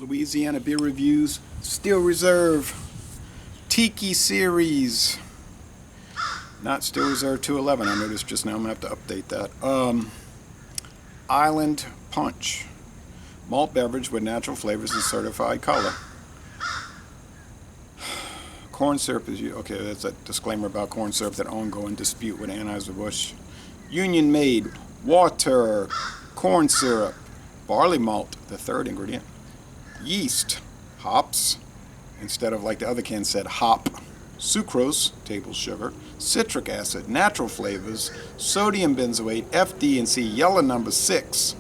Louisiana Beer Reviews, Still Reserve, Tiki Series. Not Still Reserve 211, I noticed just now. I'm going to have to update that. Island Punch. Malt beverage with natural flavors and certified color. Corn syrup is used. Okay, that's a disclaimer about corn syrup, that ongoing dispute with Anheuser-Busch. Union made water, corn syrup, barley malt, the third ingredient, yeast, hops, instead of like the other can said hop, sucrose, table sugar, citric acid, natural flavors, sodium benzoate, FD and C, yellow number 6.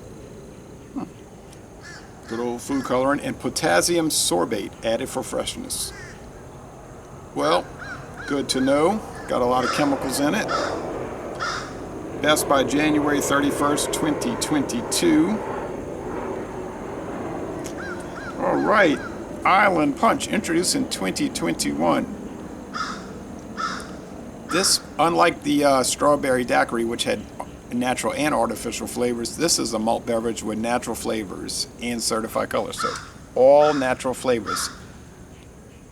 Good old food coloring, and potassium sorbate added for freshness. Well, good to know. Got a lot of chemicals in it. Best by January 31st, 2022. All right. Island Punch, introduced in 2021. This, unlike the strawberry daiquiri, which had natural and artificial flavors, this is a malt beverage with natural flavors and certified color. So all natural flavors.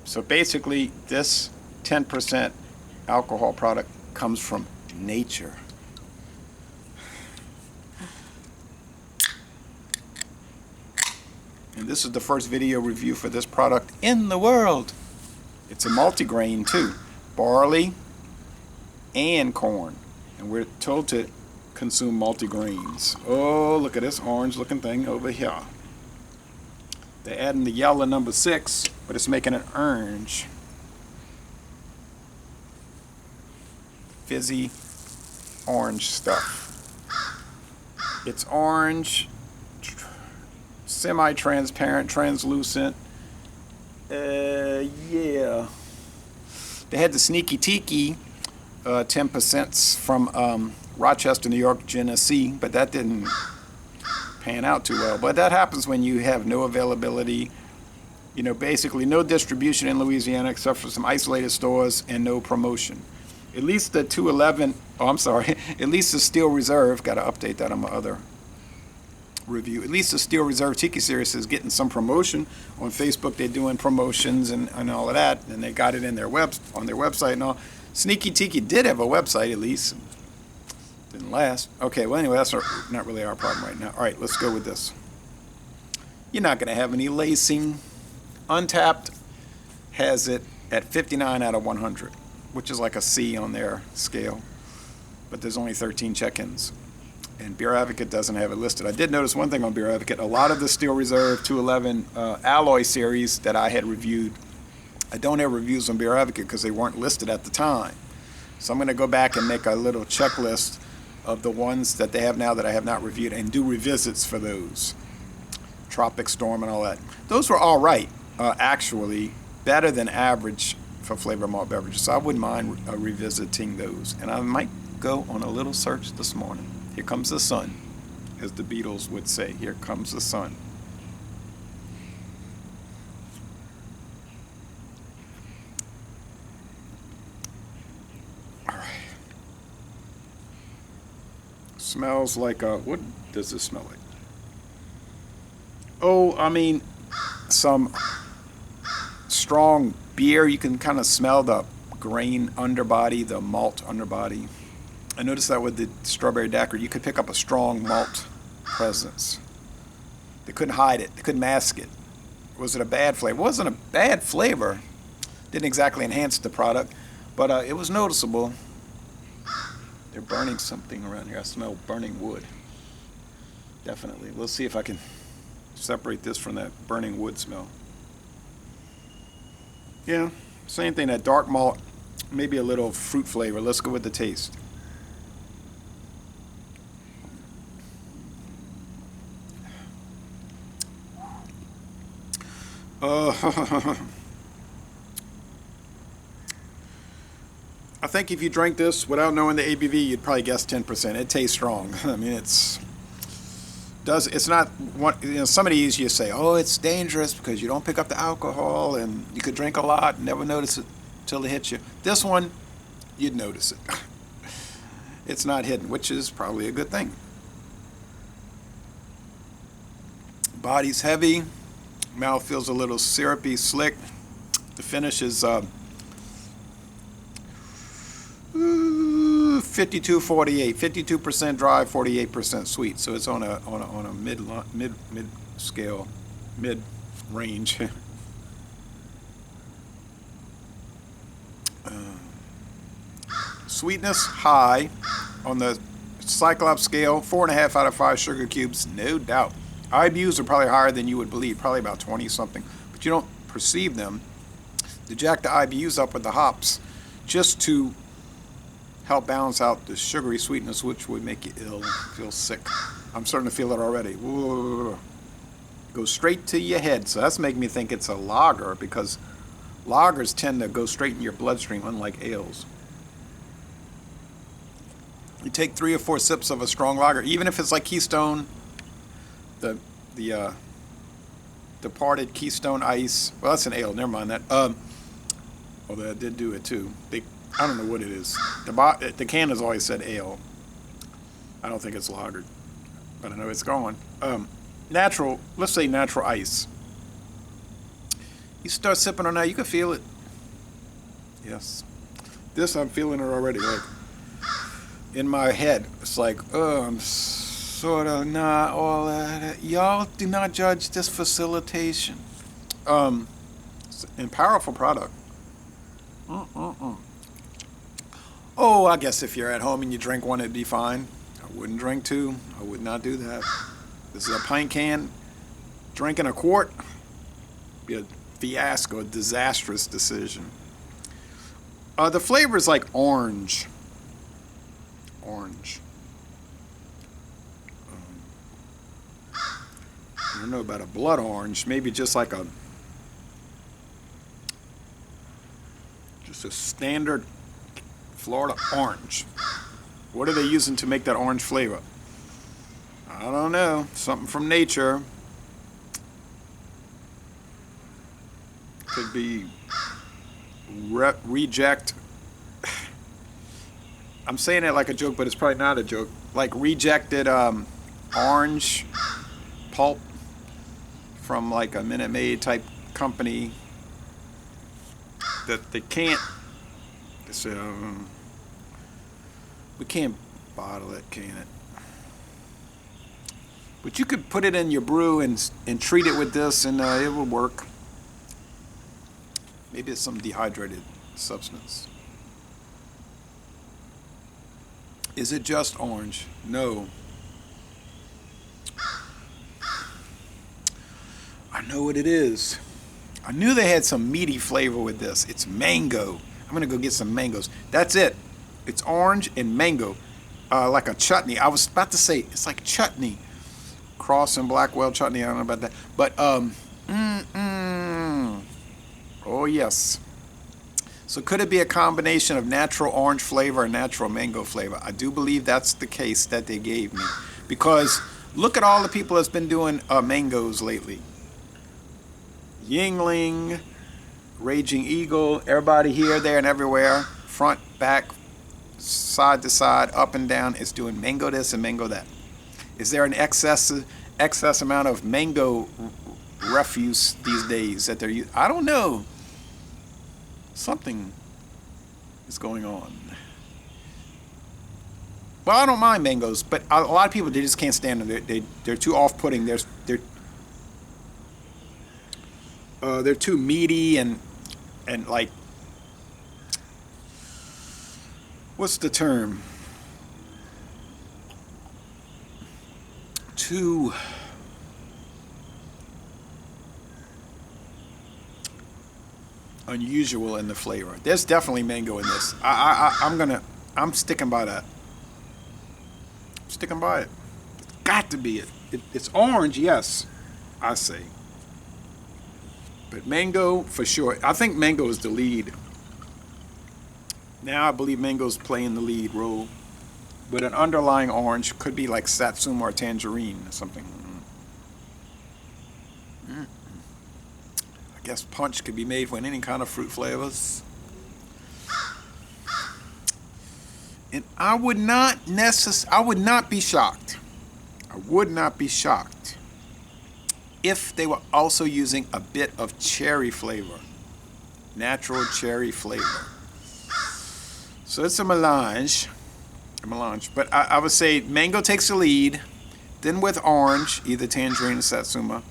So basically, this 10% alcohol product comes from nature. And this is the first video review for this product in the world. It's a multigrain too. Barley and corn. And we're told to consume multigrains. Oh, look at this orange looking thing over here. They're adding the yellow number 6, but it's making an orange. Fizzy orange stuff. It's orange, semi-transparent, translucent. Yeah. They had the Sneaky Tiki, 10% from Rochester, New York, Genesee, but that didn't pan out too well. But that happens when you have no availability, basically no distribution in Louisiana except for some isolated stores and no promotion. At least the 211, at least the Steel Reserve, got to update that on my other review. At least the Steel Reserve Tiki Series is getting some promotion on Facebook. They're doing promotions and all of that, and they got it in their on their website and all. Sneaky Tiki did have a website, at least. Didn't last. Okay, well anyway, that's not really our problem right now. All right, let's go with this. You're not going to have any lacing. Untapped has it at 59 out of 100, which is like a C on their scale. But there's only 13 check-ins. And Beer Advocate doesn't have it listed. I did notice one thing on Beer Advocate. A lot of the Steel Reserve 211 alloy series that I had reviewed, I don't have reviews on Beer Advocate because they weren't listed at the time. So I'm going to go back and make a little checklist of the ones that they have now that I have not reviewed and do revisits for those. Tropics, Storm, and all that. Those were all right, actually. Better than average for flavor malt beverages. So I wouldn't mind revisiting those. And I might go on a little search this morning. Here comes the sun, as the Beatles would say. Here comes the sun. All right. Smells like what does this smell like? Oh, I mean, some strong beer. You can kind of smell the grain underbody, the malt underbody. I noticed that with the strawberry daiquiri, you could pick up a strong malt presence. They couldn't hide it. They couldn't mask it. Was it a bad flavor? It wasn't a bad flavor. Didn't exactly enhance the product, but it was noticeable. They're burning something around here. I smell burning wood. Definitely. We'll see if I can separate this from that burning wood smell. Yeah, same thing. That dark malt, maybe a little fruit flavor. Let's go with the taste. I think if you drank this without knowing the ABV, you'd probably guess 10%. It tastes strong. I mean, it's not one. Some of these you say, oh, it's dangerous because you don't pick up the alcohol and you could drink a lot and never notice it till it hits you. This one, you'd notice it. It's not hidden, which is probably a good thing. Body's heavy. Mouth feels a little syrupy, slick. The finish is 52-48, 52% dry, 48% sweet. So it's on a mid scale, mid range. Sweetness high on the Cyclops scale, 4.5 out of 5 sugar cubes, no doubt. IBUs are probably higher than you would believe, probably about 20 something, but you don't perceive them. To jack the IBUs up with the hops, just to help balance out the sugary sweetness, which would make you ill, feel sick. I'm starting to feel it already. Whoa. Go straight to your head. So that's making me think it's a lager, because lagers tend to go straight in your bloodstream, unlike ales. You take 3 or 4 sips of a strong lager, even if it's like Keystone, the departed Keystone Ice. Well, that's an ale. Never mind that. Although I did do it too. I don't know what it is. The can has always said ale. I don't think it's lager, but I know it's gone. Natural. Let's say natural ice. You start sipping on that, you can feel it. Yes. This, I'm feeling it already. Like, in my head, it's like, oh, I'm sort of not all that. Y'all do not judge this facilitation. It's a powerful product. Oh, I guess if you're at home and you drink one, it'd be fine. I wouldn't drink 2. I would not do that. This is a pint can. Drinking a quart, be a fiasco, a disastrous decision. The flavor is like orange. Orange. I don't know about a blood orange. Maybe just like a standard Florida orange. What are they using to make that orange flavor? I don't know. Something from nature. Could be reject. I'm saying it like a joke, but it's probably not a joke. Like rejected orange pulp from like a Minute Maid type company that they can't. We can't bottle it, can it? But you could put it in your brew and treat it with this, and it will work. Maybe it's some dehydrated substance. Is it just orange? No. I know what it is. I knew they had some meaty flavor with this. It's mango. I'm going to go get some mangoes. That's it. It's orange and mango. Like a chutney. I was about to say, it's like chutney. Cross and Blackwell chutney. I don't know about that. But, oh, yes. So could it be a combination of natural orange flavor and natural mango flavor? I do believe that's the case that they gave me. Because look at all the people that's been doing mangoes lately. Yingling, Raging Eagle, everybody here, there, and everywhere. Front, back, side to side, up and down is doing mango this and mango that. Is there an excess amount of mango refuse these days that they're using? I don't know. Something is going on. Well, I don't mind mangoes, but a lot of people, they just can't stand them. They're too off-putting. They're too meaty and like, what's the term? Too unusual in the flavor. There's definitely mango in this. I'm sticking by that. Sticking by it. It's got to be it. It's orange, yes, I say. But mango for sure. I think mango is the lead. Now I believe mango's playing the lead role. But an underlying orange could be like satsuma or tangerine or something. I guess punch could be made with any kind of fruit flavors. And I would not be shocked. I would not be shocked if they were also using a bit of cherry flavor, natural cherry flavor. So it's a melange. But I would say mango takes the lead, then with orange, either tangerine or satsuma,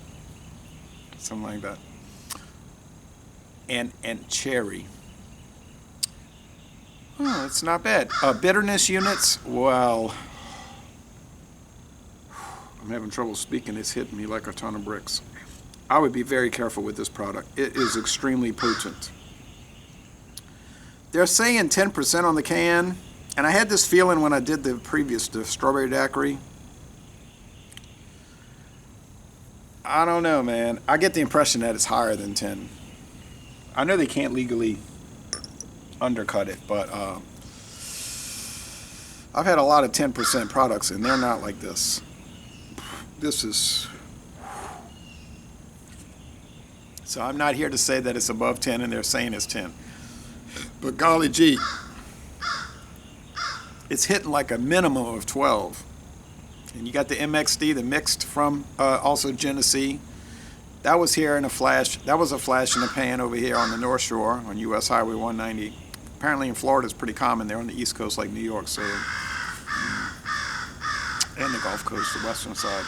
something like that, and cherry. Oh, it's not bad. Bitterness units, well, I'm having trouble speaking. It's hitting me like a ton of bricks. I would be very careful with this product. It is extremely potent. They're saying 10% on the can, and I had this feeling when I did the strawberry daiquiri. I don't know, man. I get the impression that it's higher than 10. I know they can't legally undercut it, but I've had a lot of 10% products, and they're not like this. This is... So I'm not here to say that it's above 10, and they're saying it's 10. But golly gee, it's hitting like a minimum of 12. And you got the MXD, the mixed from also Genesee. That was here in a flash. That was a flash in the pan over here on the North Shore on US Highway 190. Apparently in Florida it's pretty common there on the East Coast like New York, so, and the Gulf Coast, the western side.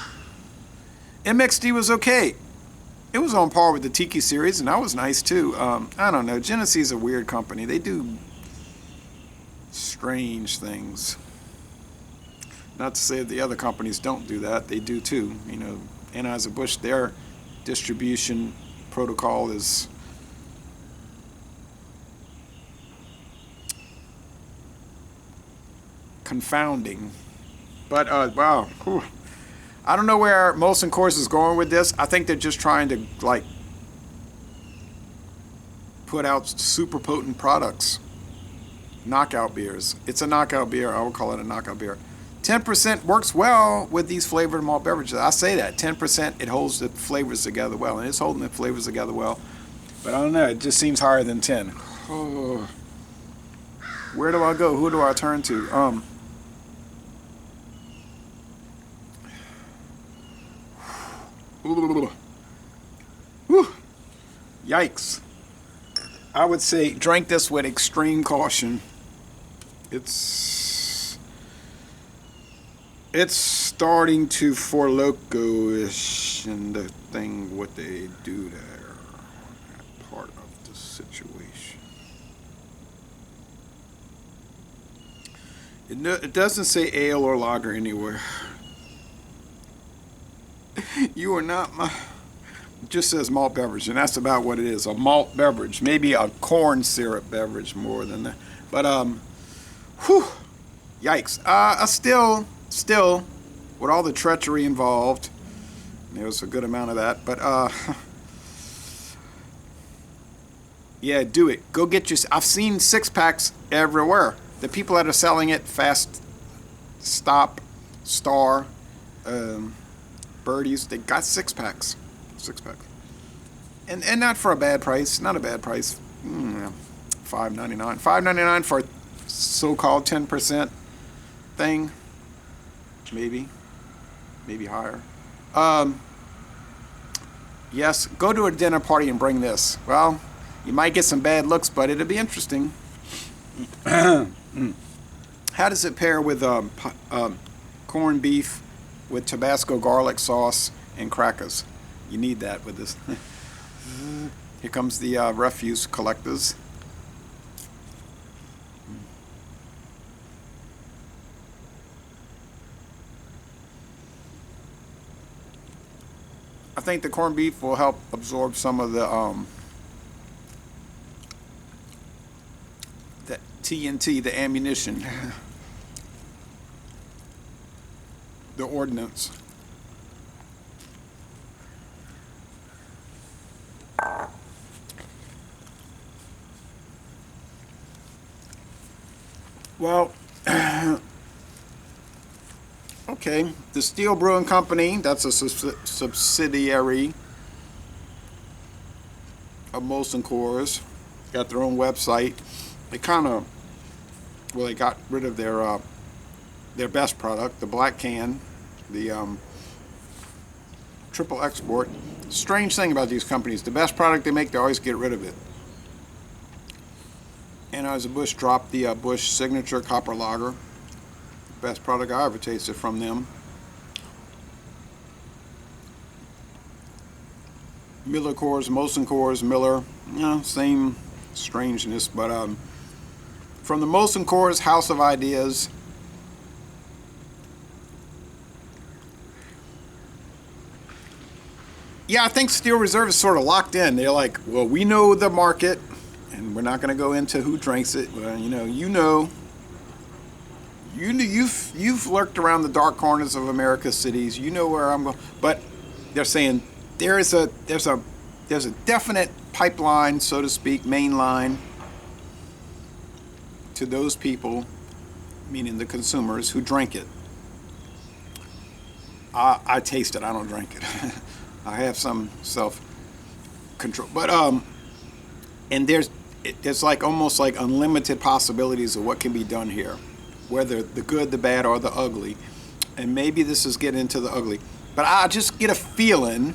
MXD was okay. It was on par with the Tiki series, and that was nice too. I don't know. Genesee's a weird company. They do strange things. Not to say that the other companies don't do that. They do too. You know, Anheuser-Busch, their distribution protocol is confounding. But, wow. Whew. I don't know where Molson Coors is going with this. I think they're just trying to, like, put out super potent products. Knockout beers. It's a knockout beer. I would call it a knockout beer. 10% works well with these flavored malt beverages. I say that. 10%, it holds the flavors together well. And it's holding the flavors together well. But I don't know. It just seems higher than 10. Oh. Where do I go? Who do I turn to? Whew. Yikes. I would say drink this with extreme caution. It's starting to for loco-ish and the thing what they do there. That part of the situation. It doesn't say ale or lager anywhere. You are not my... It just says malt beverage, and that's about what it is. A malt beverage. Maybe a corn syrup beverage more than that. But, whew, yikes. Still, with all the treachery involved, there's a good amount of that, but, yeah, do it. Go get your... I've seen 6-packs everywhere. The people that are selling it, Fast Stop, Star, Birdies, they got 6-packs. 6-packs. And not for a bad price. Not a bad price. $5.99. $5.99 for a so-called 10% thing. Maybe higher. Yes, go to a dinner party and bring this. Well, you might get some bad looks, but it'll be interesting. How does it pair with corned beef with Tabasco garlic sauce and crackers? You need that with this. Here comes the refuse collectors. I think the corned beef will help absorb some of the TNT, the ammunition, the ordnance. Well, okay, the Steel Brewing Company, that's a subsidiary of Molson Coors, got their own website. They kind of, well, they got rid of their best product, the black can, the triple export. Strange thing about these companies, the best product they make, they always get rid of it. Anheuser-Busch dropped the Busch Signature Copper Lager. Best product I ever tasted from them. Miller Coors, Molson Coors, Miller, same strangeness, but from the Molson Coors House of Ideas, yeah, I think Steel Reserve is sort of locked in. They're like, well, we know the market, and we're not going to go into who drinks it. Well, you've lurked around the dark corners of America's cities. You know where I'm going, but they're saying there's a definite pipeline, so to speak, main line to those people, meaning the consumers who drink it. I taste it. I don't drink it. I have some self-control, but and there's like almost like unlimited possibilities of what can be done here, whether the good, the bad, or the ugly. And maybe this is getting into the ugly, but I just get a feeling,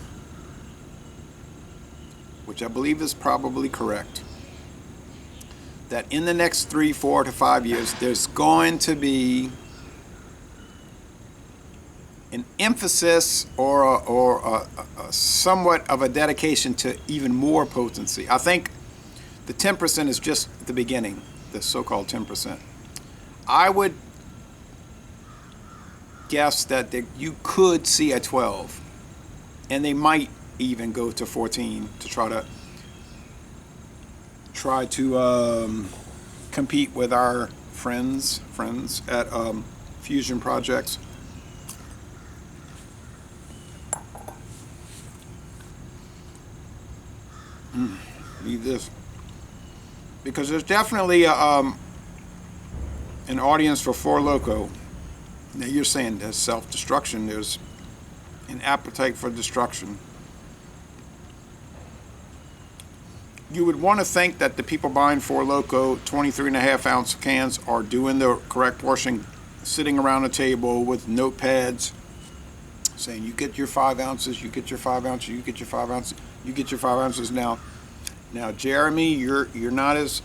which I believe is probably correct, that in the next 3, 4 to 5 years, there's going to be an emphasis or a somewhat of a dedication to even more potency. I think the 10% is just the beginning, the so-called 10%. I would guess that you could see a 12, and they might even go to 14 to try to compete with our friends at Fusion Projects. Need this because there's definitely an audience for Four Loko. Now you're saying there's self-destruction. There's an appetite for destruction. You would want to think that the people buying Four Loko 23.5-ounce cans are doing the correct portion, sitting around a table with notepads saying, you get your 5 ounces, you get your 5 ounces, you get your 5 ounces, you get your 5 ounces. Now, Jeremy, you're not as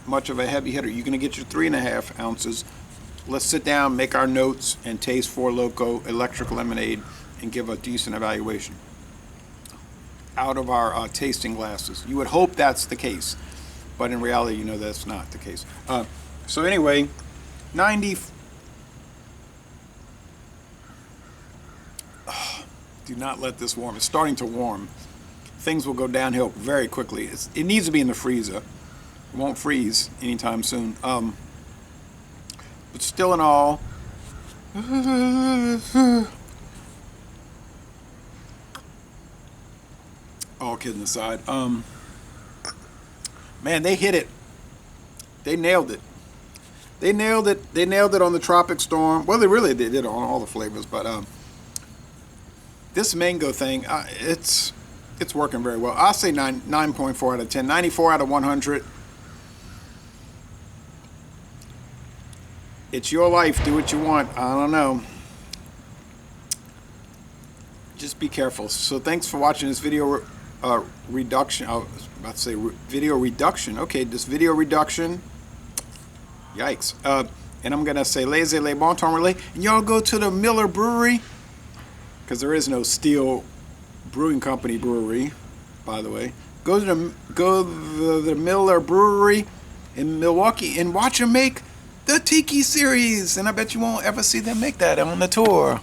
much of a heavy hitter. You're going to get your 3.5 ounces. Let's sit down, make our notes, and taste Four Loko Electric Lemonade and give a decent evaluation out of our tasting glasses. You would hope that's the case, but in reality, that's not the case. So anyway, 90. Do not let this warm. It's starting to warm. Things will go downhill very quickly. It needs to be in the freezer. It won't freeze anytime soon. But still in all, all kidding aside, man, they hit it. They nailed it. They nailed it. They nailed it on the Tropic Storm. Well, they did it on all the flavors, but this mango thing, it's working very well. I'll say 9.4 out of 10, 94 out of 100. It's your life. Do what you want. I don't know. Just be careful. So thanks for watching this video reduction. I was about to say video reduction. Okay, this video reduction. Yikes. And I'm going to say laissez les bon temps relais. And y'all go to the Miller Brewery, because there is no Steel Brewing Company brewery, by the way. Go to the Miller Brewery in Milwaukee and watch them make the Tiki series. And I bet you won't ever see them make that on the tour.